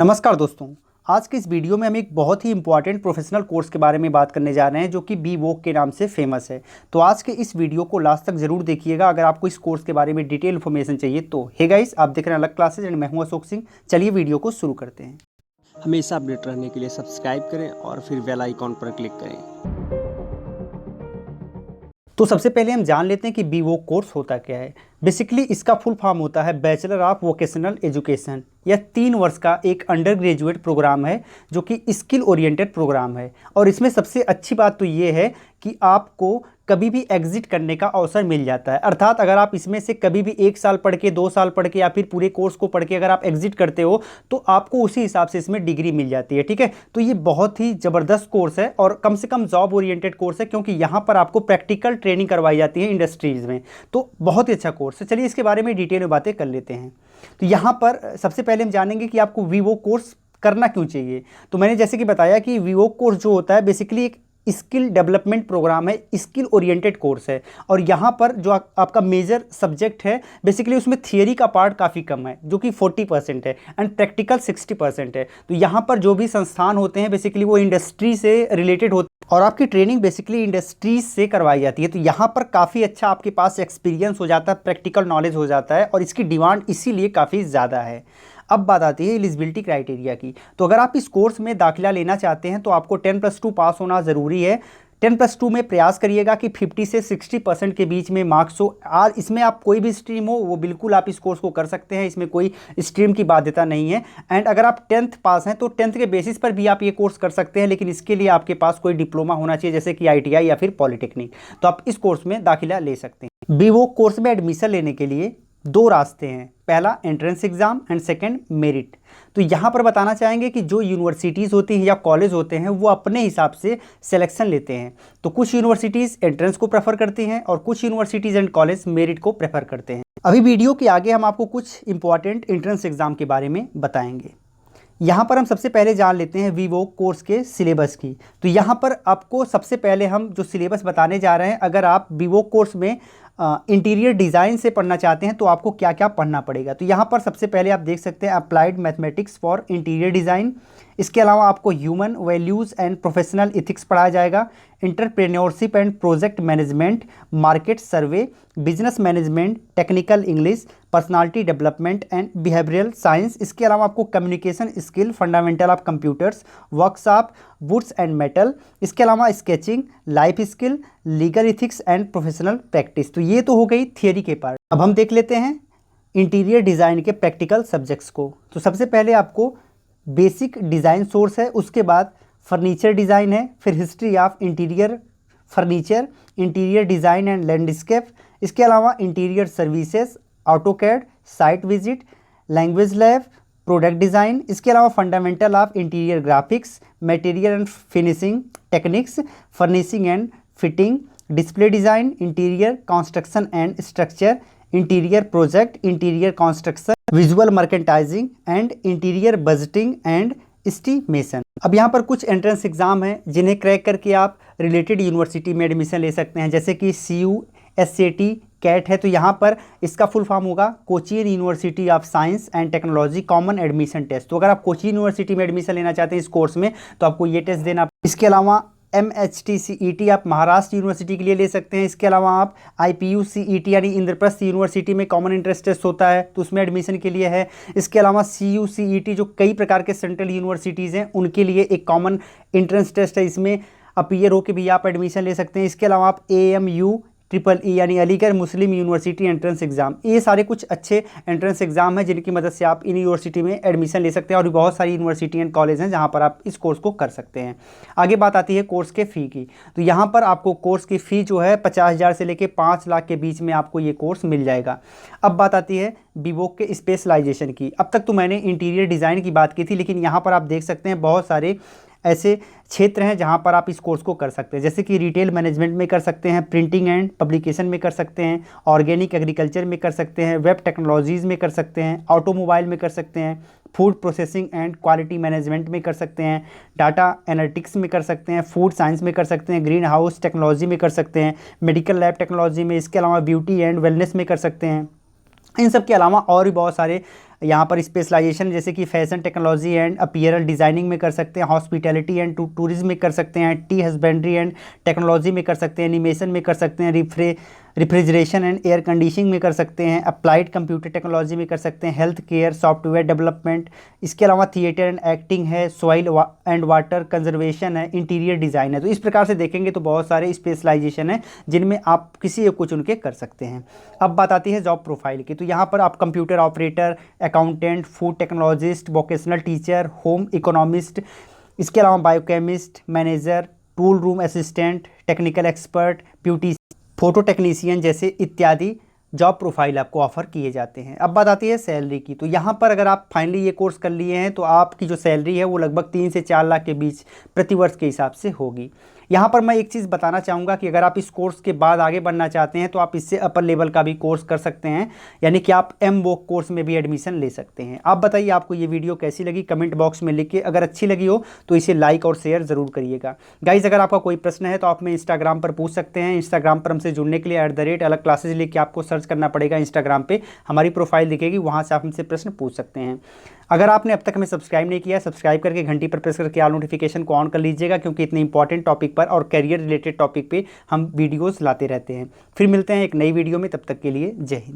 नमस्कार दोस्तों। आज के इस वीडियो में हम एक बहुत ही इंपॉर्टेंट प्रोफेशनल कोर्स के बारे में बात करने जा रहे हैं जो कि बी वोक के नाम से फेमस है। तो आज के इस वीडियो को लास्ट तक जरूर देखिएगा अगर आपको इस कोर्स के बारे में डिटेल इन्फॉर्मेशन चाहिए तो। हे गाइस, आप देख रहे हैं अलग क्लासेज एंड मैं हूं अशोक सिंह। चलिए वीडियो को शुरू करते हैं। हमेशा अपडेट रहने के लिए सब्सक्राइब करें और फिर बेल आइकॉन पर क्लिक करें। तो सबसे पहले हम जान लेते हैं कि बी वोक कोर्स होता क्या है। बेसिकली इसका फुल फॉर्म होता है बैचलर ऑफ वोकेशनल एजुकेशन। यह 3 वर्ष का एक अंडर ग्रेजुएट प्रोग्राम है जो कि स्किल ओरिएंटेड प्रोग्राम है। और इसमें सबसे अच्छी बात तो ये है कि आपको कभी भी एग्जिट करने का अवसर मिल जाता है। अर्थात अगर आप इसमें से कभी भी 1 साल पढ़ के, 2 साल पढ़ के या फिर पूरे कोर्स को पढ़ के अगर आप एग्जिट करते हो तो आपको उसी हिसाब से इसमें डिग्री मिल जाती है। ठीक है, तो ये बहुत ही ज़बरदस्त कोर्स है और कम से कम जॉब ओरिएंटेड कोर्स है क्योंकि यहाँ पर आपको प्रैक्टिकल ट्रेनिंग करवाई जाती है इंडस्ट्रीज़ में। तो बहुत ही अच्छा कोर्स है। चलिए इसके बारे में डिटेल में बातें कर लेते हैं। तो यहाँ पर सबसे पहले हम जानेंगे कि आपको वी वोक कोर्स करना क्यों चाहिए। तो मैंने जैसे कि बताया कि वी वोक कोर्स जो होता है बेसिकली एक स्किल डेवलपमेंट प्रोग्राम है, स्किल ओरिएंटेड कोर्स है। और यहाँ पर जो आपका मेजर सब्जेक्ट है बेसिकली उसमें थियरी का पार्ट काफ़ी कम है जो कि 40% है एंड प्रैक्टिकल 60% है। तो यहाँ पर जो भी संस्थान होते हैं बेसिकली वो इंडस्ट्री से रिलेटेड होते हैं और आपकी ट्रेनिंग बेसिकली इंडस्ट्रीज से करवाई जाती है। तो यहाँ पर काफ़ी अच्छा आपके पास एक्सपीरियंस हो जाता है, प्रैक्टिकल नॉलेज हो जाता है और इसकी डिमांड इसीलिए काफ़ी ज़्यादा है। अब बात आती है एलिजिबिलिटी क्राइटेरिया की। तो अगर आप इस कोर्स में दाखिला लेना चाहते हैं तो आपको 10+2 पास होना ज़रूरी है। 10+2 में प्रयास करिएगा कि 50 से 60% के बीच में मार्क्स हो। और इसमें आप कोई भी स्ट्रीम हो वो बिल्कुल आप इस कोर्स को कर सकते हैं, इसमें कोई स्ट्रीम की बाध्यता नहीं है। एंड अगर आप 10th पास हैं तो 10th के बेसिस पर भी आप ये कोर्स कर सकते हैं, लेकिन इसके लिए आपके पास कोई डिप्लोमा होना चाहिए जैसे कि ITI या फिर पॉलिटेक्निक। तो आप इस कोर्स में दाखिला ले सकते हैं। बी वोक कोर्स में एडमिशन लेने के लिए 2 रास्ते हैं, पहला entrance exam and second merit. तो यहाँ पर बताना चाहेंगे कि जो यूनिवर्सिटीज़ होती हैं या कॉलेज होते हैं वो अपने हिसाब से सिलेक्शन लेते हैं। तो कुछ यूनिवर्सिटीज़ एंट्रेंस को प्रेफर करती हैं और कुछ यूनिवर्सिटीज़ एंड कॉलेज मेरिट को प्रेफर करते हैं। अभी वीडियो के आगे हम आपको कुछ इंपॉर्टेंट एंट्रेंस एग्जाम के बारे में बताएंगे। यहाँ पर हम सबसे पहले जान लेते हैं वी वोक कोर्स के सिलेबस की। तो यहाँ पर आपको सबसे पहले हम जो सिलेबस बताने जा रहे हैं, अगर आप वी वोक कोर्स में इंटीरियर डिज़ाइन से पढ़ना चाहते हैं तो आपको क्या क्या पढ़ना पड़ेगा। तो यहाँ पर सबसे पहले आप देख सकते हैं applied mathematics for interior design. इसके अलावा आपको human values and professional ethics पढ़ाया जाएगा, entrepreneurship and project management, market survey, business management, technical English, personality development and behavioural science. इसके अलावा आपको communication skill, fundamental of computers, workshop, woods and metal. इसके अलावा sketching, life skill, legal ethics and professional practice. तो ये तो हो गई थियरी के पार्ट। अब हम देख लेते हैं इंटीरियर डिज़ाइन के प्रैक्टिकल सब्जेक्ट्स को। तो सबसे पहले आपको बेसिक डिज़ाइन सोर्स है, उसके बाद फर्नीचर डिज़ाइन है, फिर history of interior furniture, interior design and landscape. इसके अलावा interior services, AutoCAD, site visit, language lab, product design. इसके अलावा fundamental of interior graphics, material and finishing techniques, furnishing and fitting, display design, interior construction and structure, interior project, interior construction, visual merchandising and interior budgeting and estimation. अब यहाँ पर कुछ entrance exam हैं जिन्हें crack करके आप related university में admission ले सकते हैं, जैसे कि CU, SAT, कैट है। तो यहाँ पर इसका फुल फॉर्म होगा Cochin university of science and technology common admission test. तो अगर आप कोचीन यूनिवर्सिटी में एडमिशन लेना चाहते हैं इस कोर्स में तो आपको ये टेस्ट देना। इसके अलावा MHT-CET आप महाराष्ट्र यूनिवर्सिटी के लिए ले सकते हैं। इसके अलावा आप IPU-CET यानी इंद्रप्रस्थ यूनिवर्सिटी में कॉमन एंट्रेंस टेस्ट होता है तो उसमें एडमिशन के लिए है। इसके अलावा CU-CET जो कई प्रकार के सेंट्रल यूनिवर्सिटीज़ हैं उनके लिए एक कॉमन एंट्रेंस टेस्ट है, इसमें अपीयर होकर भी आप एडमिशन ले सकते हैं। इसके अलावा आप AMU-EE यानी अलीगढ़ मुस्लिम यूनिवर्सिटी एंट्रेंस एग्जाम, ये सारे कुछ अच्छे एंट्रेंस एग्जाम हैं जिनकी मदद से आप इन यूनिवर्सिटी में एडमिशन ले सकते हैं। और भी बहुत सारी यूनिवर्सिटी एंड कॉलेज हैं जहां पर आप इस कोर्स को कर सकते हैं। आगे बात आती है कोर्स के फ़ी की। तो यहाँ पर आपको कोर्स की फ़ी जो है 50,000 से लेकर 5 लाख के बीच में आपको ये कोर्स मिल जाएगा। अब बात आती है बी वोक के स्पेशलाइजेशन की। अब तक तो मैंने इंटीरियर डिज़ाइन की बात की थी, लेकिन यहाँ पर आप देख सकते हैं बहुत सारे ऐसे क्षेत्र हैं जहां पर आप इस कोर्स को कर सकते हैं, जैसे कि रिटेल मैनेजमेंट में कर सकते हैं, प्रिंटिंग एंड पब्लिकेशन में कर सकते हैं, ऑर्गेनिक एग्रीकल्चर में कर सकते हैं, वेब टेक्नोलॉजीज़ में कर सकते हैं, ऑटोमोबाइल में कर सकते हैं, food processing and quality management में कर सकते हैं, डाटा एनालिटिक्स में कर सकते हैं, फूड साइंस में कर सकते हैं, ग्रीन हाउस टेक्नोलॉजी में कर सकते हैं, मेडिकल लैब टेक्नोलॉजी में, इसके अलावा ब्यूटी एंड वेलनेस में कर सकते हैं। इन सब के अलावा और भी बहुत सारे यहाँ पर स्पेशलाइजेशन जैसे कि फैशन टेक्नोलॉजी एंड अपीयरल डिज़ाइनिंग में कर सकते हैं, हॉस्पिटैलिटी एंड टूरिज्म में कर सकते हैं, टी हस्बेंड्री एंड टेक्नोलॉजी में कर सकते हैं, एनिमेशन में कर सकते हैं, रेफ्रिजरेशन एंड एयर कंडीशनिंग में कर सकते हैं, अप्लाइड कंप्यूटर टेक्नोलॉजी में कर सकते हैं, हेल्थ केयर, सॉफ्टवेयर डेवलपमेंट, इसके अलावा थिएटर एंड एक्टिंग है, सॉइल एंड वाटर कंजर्वेशन है, इंटीरियर डिज़ाइन है। तो इस प्रकार से देखेंगे तो बहुत सारे स्पेशलाइजेशन है जिनमें आप किसी एक को चुन के कर सकते हैं। अब बात आती है जॉब प्रोफाइल की, तो यहाँ पर आप computer operator, accountant, food technologist, vocational teacher, home economist, इसके अलावा biochemist, manager, tool room assistant, technical expert, beauty, photo technician जैसे इत्यादि जॉब प्रोफाइल आपको ऑफर किए जाते हैं। अब बात आती है सैलरी की, तो यहाँ पर अगर आप फाइनली ये कोर्स कर लिए हैं तो आपकी जो सैलरी है वो लगभग 3 से 4 लाख के बीच प्रति वर्ष के हिसाब से होगी। यहाँ पर मैं एक चीज़ बताना चाहूँगा कि अगर आप इस कोर्स के बाद आगे बढ़ना चाहते हैं तो आप इससे अपर लेवल का भी कोर्स कर सकते हैं, यानी कि आप MWOC कोर्स में भी एडमिशन ले सकते हैं। आप बताइए आपको ये वीडियो कैसी लगी, कमेंट बॉक्स में लिख के, अगर अच्छी लगी हो तो इसे लाइक और शेयर ज़रूर करिएगा। गाइज़ अगर आपका कोई प्रश्न है तो आप हमें इंस्टाग्राम पर पूछ सकते हैं। इंस्टाग्राम पर हमसे जुड़ने के लिए @अलग क्लासेज लिख के आपको सर्च करना पड़ेगा। इंस्टाग्राम पर हमारी प्रोफाइल दिखेगी, वहाँ से आप हमसे प्रश्न पूछ सकते हैं। अगर आपने अब तक हमें सब्सक्राइब नहीं किया, सब्सक्राइब करके घंटी पर प्रेस करके ऑल नोटिफिकेशन को ऑन कर लीजिएगा, क्योंकि इतने इंपॉर्टेंट टॉपिक पर और करियर रिलेटेड टॉपिक पे हम वीडियोस लाते रहते हैं। फिर मिलते हैं एक नई वीडियो में, तब तक के लिए जय हिंद।